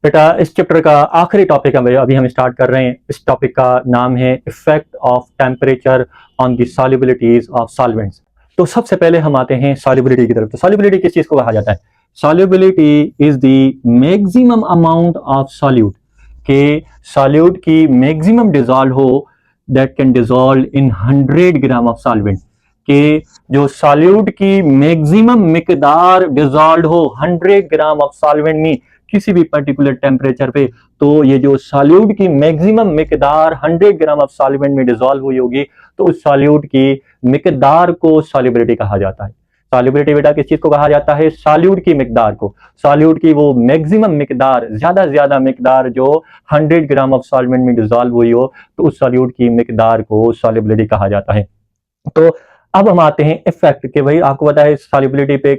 बेटा इस चैप्टर का आखिरी टॉपिक है, अभी हम स्टार्ट कर रहे हैं। इस टॉपिक का नाम है effect of temperature on the solubilities of solvents. तो सबसे पहले हम आते हैं सॉल्युबिलिटी की तरफ। तो सॉल्युबिलिटी किस चीज को कहा जाता है? Solubility is the maximum amount of solute, के सॉल्यूट की मैक्सिमम डिजॉल्व हो that can dissolve in 100 gram of solvent, के जो सॉल्यूट की मैक्सिमम मिकदार डिजॉल्व हो 100 ग्राम ऑफ सॉल्वेंट में किसी भी पर्टिकुलर टेम्परेचर पे, तो ये जो सॉल्यूट की मैक्सिमम मिकदार 100 ग्राम ऑफ सॉल्वेंट में डिसॉल्व हुई होगी, तो उस सॉल्यूट की मिकदार को सॉल्युबिलिटी कहा जाता है। सॉल्युबिलिटी बेटा किस चीज को कहा जाता है? सॉल्यूट की मिकदार को, सॉल्यूट की वो मैक्सिमम मिकदार, ज्यादा से ज्यादा मिकदार जो 100 ग्राम ऑफ सॉल्वेंट में डिसॉल्व हुई हो, तो उस सॉल्यूट की मिकदार को सॉल्युबिलिटी कहा जाता है। तो अब हम आते हैं इफेक्ट के। भाई आपको पता है सॉल्युबिलिटी पे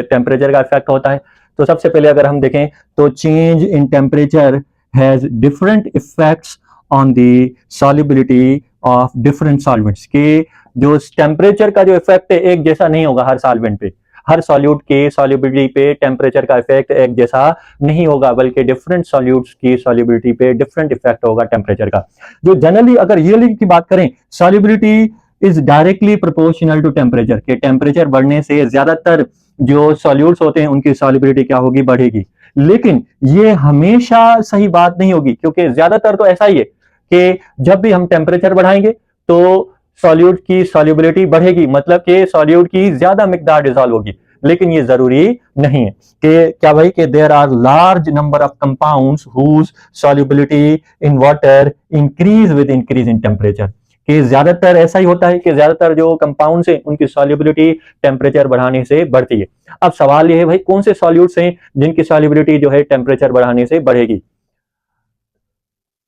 टेम्परेचर का इफेक्ट होता है। तो सबसे पहले अगर हम देखें तो change in temperature has different effects on the solubility of different solvents, के जो टेम्परेचर का जो इफेक्ट है एक जैसा नहीं होगा हर सॉल्वेंट पे, हर सॉल्यूट के सॉल्युबिलिटी पे टेम्परेचर का इफेक्ट एक जैसा नहीं होगा, बल्कि डिफरेंट सॉल्यूट्स की सॉल्युबिलिटी पे डिफरेंट इफेक्ट होगा टेम्परेचर का। जो जनरली अगर रियली की बात करें, solubility is directly proportional to temperature, के टेम्परेचर बढ़ने से ज्यादातर जो सॉल्यूट्स होते हैं उनकी सॉल्युबिलिटी क्या होगी? बढ़ेगी। लेकिन ये हमेशा सही बात नहीं होगी, क्योंकि ज्यादातर तो ऐसा ही है कि जब भी हम टेम्परेचर बढ़ाएंगे तो सॉल्यूट की सॉल्युबिलिटी बढ़ेगी, मतलब कि सॉल्यूट की ज्यादा मिकदार डिसॉल्व होगी। लेकिन ये जरूरी नहीं है कि क्या भाई कि there are large number of compounds whose solubility in water increase with increase in temperature, कि ज्यादातर ऐसा ही होता है कि ज्यादातर जो कंपाउंड्स हैं उनकी सॉल्युबिलिटी टेम्परेचर बढ़ाने से बढ़ती है। अब सवाल ये है भाई कौन से सॉल्यूट्स हैं जिनकी सॉल्युबिलिटी जो है टेम्परेचर बढ़ाने से बढ़ेगी?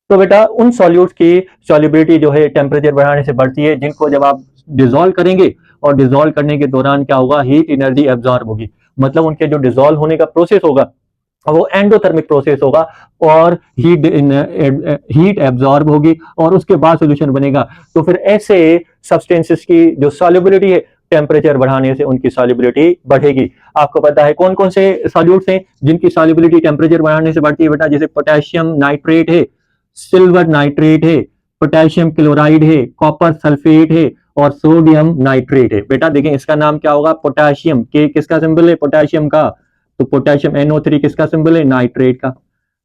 तो बेटा उन सॉल्यूट्स की सॉल्युबिलिटी जो है टेम्परेचर बढ़ाने से बढ़ती है जिनको जब आप डिसॉल्व करेंगे और डिसॉल्व करने के दौरान क्या होगा? हीट एनर्जी एब्जॉर्ब होगी, मतलब उनके जो डिसॉल्व होने का प्रोसेस होगा वो एंडोथर्मिक प्रोसेस होगा और हीट एब्जॉर्ब होगी और उसके बाद सॉल्यूशन बनेगा। तो फिर ऐसे सब्सटेंसेस की जो सॉल्युबिलिटी है टेम्परेचर बढ़ाने से उनकी सॉल्युबिलिटी बढ़ेगी। आपको पता है कौन कौन से सॉल्यूट्स हैं जिनकी सॉल्युबिलिटी टेम्परेचर बढ़ाने से बढ़ती है बेटा? जैसे पोटेशियम नाइट्रेट है, सिल्वर नाइट्रेट है, पोटेशियम क्लोराइड है, कॉपर सल्फेट है और सोडियम नाइट्रेट है। बेटा देखें इसका नाम क्या होगा? पोटेशियम, के किसका सिंबल है? पोटेशियम का। तो पोटेशियम NO3 किसका सिंबल है? नाइट्रेट का।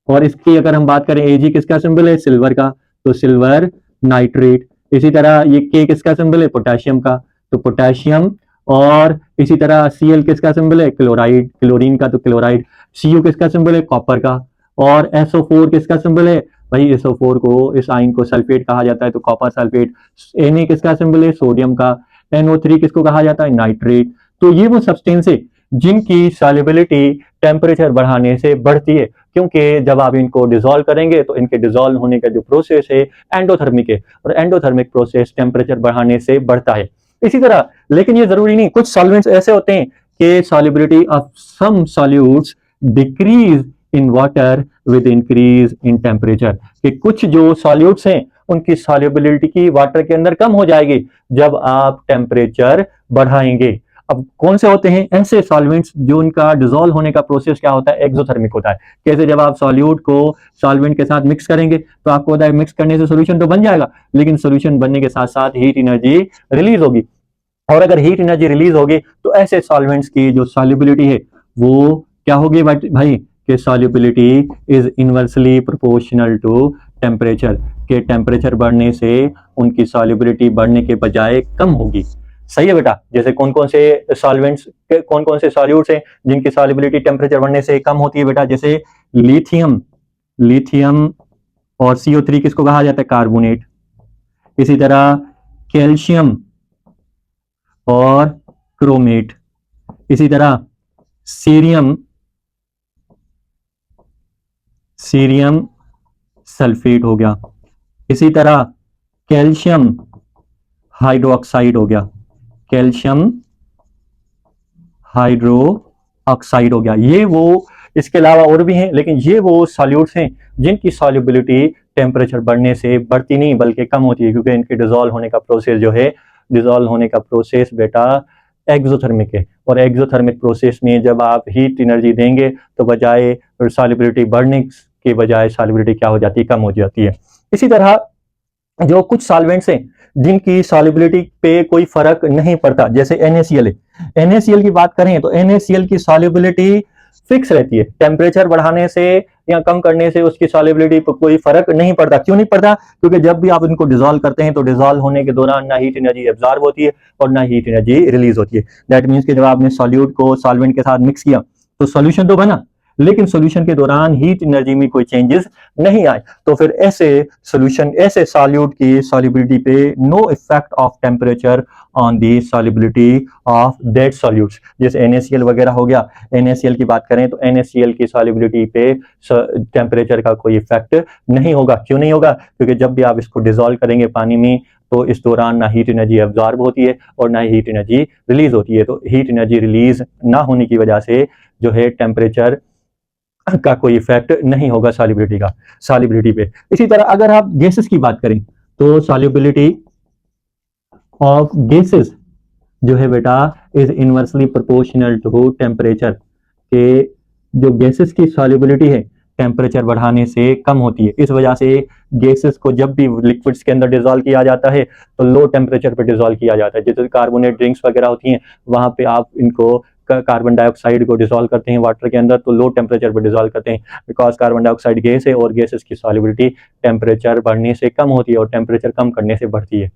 और इसकी अगर हम बात करें Ag किसका सिंबल है? सिल्वर का, तो सिल्वर नाइट्रेट। इसी तरह ये K किसका सिंबल है? पोटेशियम का, तो पोटेशियम। और इसी तरह Cl किसका सिंबल है? क्लोराइड, क्लोरीन का, तो क्लोराइड। Cu किसका सिंबल है? कॉपर का। और SO4 किसका सिंबल है? भाई SO4 को, इस आयन को सल्फेट कहा जाता है, तो कॉपर सल्फेट। Na किसका सिंबल है? सोडियम का। NO3 किसको कहा जाता है? नाइट्रेट। तो ये वो सब्सटेंस है जिनकी सॉल्युबिलिटी टेम्परेचर बढ़ाने से बढ़ती है, क्योंकि जब आप इनको डिसॉल्व करेंगे तो इनके डिसॉल्व होने का जो प्रोसेस है एंडोथर्मिक है, और एंडोथर्मिक प्रोसेस टेम्परेचर बढ़ाने से बढ़ता है। इसी तरह, लेकिन ये जरूरी नहीं, कुछ सॉल्वेंट्स ऐसे होते हैं कि solubility of some solutes decrease in water with increase in temperature, कि कुछ जो सॉल्यूट्स हैं उनकी सॉल्युबिलिटी की वाटर के अंदर कम हो जाएगी जब आप टेम्परेचर बढ़ाएंगे। अब कौन से होते हैं ऐसे सॉल्वेंट्स जो उनका डिसॉल्व होने का प्रोसेस क्या होता है? एक्सोथर्मिक होता है। कैसे? जब आप सॉल्यूट को सॉल्वेंट के साथ मिक्स करेंगे तो आपको पता है मिक्स करने से सॉल्यूशन तो बन जाएगा, लेकिन सॉल्यूशन बनने के साथ साथ हीट एनर्जी रिलीज होगी, और अगर हीट एनर्जी रिलीज होगी तो ऐसे सॉल्वेंट्स की जो सॉल्युबिलिटी है वो क्या होगी भाई? कि solubility is inversely proportional to temperature, के टेम्परेचर बढ़ने से उनकी सॉल्युबिलिटी बढ़ने के बजाय कम होगी। सही है बेटा? जैसे कौन कौन से सॉल्वेंट्स, कौन कौन से सॉल्यूट्स हैं जिनकी सॉल्युबिलिटी टेम्परेचर बढ़ने से कम होती है बेटा? जैसे लिथियम और CO3 किसको कहा जाता है? कार्बोनेट। इसी तरह कैल्शियम और क्रोमेट। इसी तरह सीरियम सल्फेट हो गया। इसी तरह कैल्शियम हाइड्रोक्साइड हो गया, कैल्शियम हाइड्रो ऑक्साइड हो गया। ये वो, इसके अलावा और भी हैं, लेकिन ये वो सॉल्यूट्स हैं जिनकी सॉल्युबिलिटी टेम्परेचर बढ़ने से बढ़ती नहीं बल्कि कम होती है, क्योंकि इनके डिसॉल्व होने का प्रोसेस जो है, डिसॉल्व होने का प्रोसेस बेटा एक्सोथर्मिक है, और एक्सोथर्मिक प्रोसेस में जब आप हीट एनर्जी देंगे तो बजाय सॉल्युबिलिटी बढ़ने के बजाय सॉल्युबिलिटी क्या हो जाती है, कम हो जाती है। इसी तरह जो कुछ सॉल्वेंट्स हैं जिनकी सॉल्युबिलिटी पे कोई फर्क नहीं पड़ता, जैसे NaCl है। NaCl की बात करें तो NaCl की सॉल्युबिलिटी फिक्स रहती है, टेम्परेचर बढ़ाने से या कम करने से उसकी सॉल्युबिलिटी पर कोई फर्क नहीं पड़ता। क्यों नहीं पड़ता? क्योंकि जब भी आप इनको डिसॉल्व करते हैं तो डिसॉल्व होने के दौरान ना हीट एनर्जी एब्जॉर्ब होती है और ना हीट एनर्जी रिलीज होती है। दैट मीन्स कि जब आपने सॉल्यूट को सॉल्वेंट के साथ मिक्स किया तो सॉल्यूशन तो बना, लेकिन सॉल्यूशन के दौरान हीट एनर्जी में कोई चेंजेस नहीं आए, तो फिर ऐसे सॉल्यूशन, ऐसे सॉल्यूट की सॉल्युबिलिटी पे no effect of temperature on the solubility of that solutes. जैसे NaCl वगैरह हो गया, NaCl की बात करें तो NaCl की सॉल्युबिलिटी पे टेम्परेचर का कोई इफेक्ट नहीं होगा। क्यों नहीं होगा? क्योंकि जब भी आप इसको डिसॉल्व करेंगे पानी में तो इस दौरान ना हीट एनर्जी एब्जॉर्ब होती है और ना हीट एनर्जी रिलीज होती है। तो हीट एनर्जी रिलीज ना होने की वजह से जो है टेम्परेचर का कोई इफेक्ट नहीं होगा सॉल्युबिलिटी पे। इसी तरह अगर आप गैसेस की बात करें तो सॉल्युबिलिटी ऑफ गैसेस जो है बेटा is inversely proportional to temperature, के जो गैसेस की सॉल्युबिलिटी है टेम्परेचर बढ़ाने से कम होती है। इस वजह से गैसेस को जब भी लिक्विड्स के अंदर डिसॉल्व किया जाता है तो लो टेम्परेचर पे डिसॉल्व किया जाता है। जैसे कार्बोनेट ड्रिंक्स वगैरह होती हैं, वहां पे आप इनको कार्बन डाइऑक्साइड को डिसॉल्व करते हैं वाटर के अंदर तो लो टेम्परेचर पर डिसॉल्व करते हैं, बिकॉज कार्बन डाइऑक्साइड गैस है और गैसेस की सॉल्युबिलिटी टेम्परेचर बढ़ने से कम होती है और टेम्परेचर कम करने से बढ़ती है।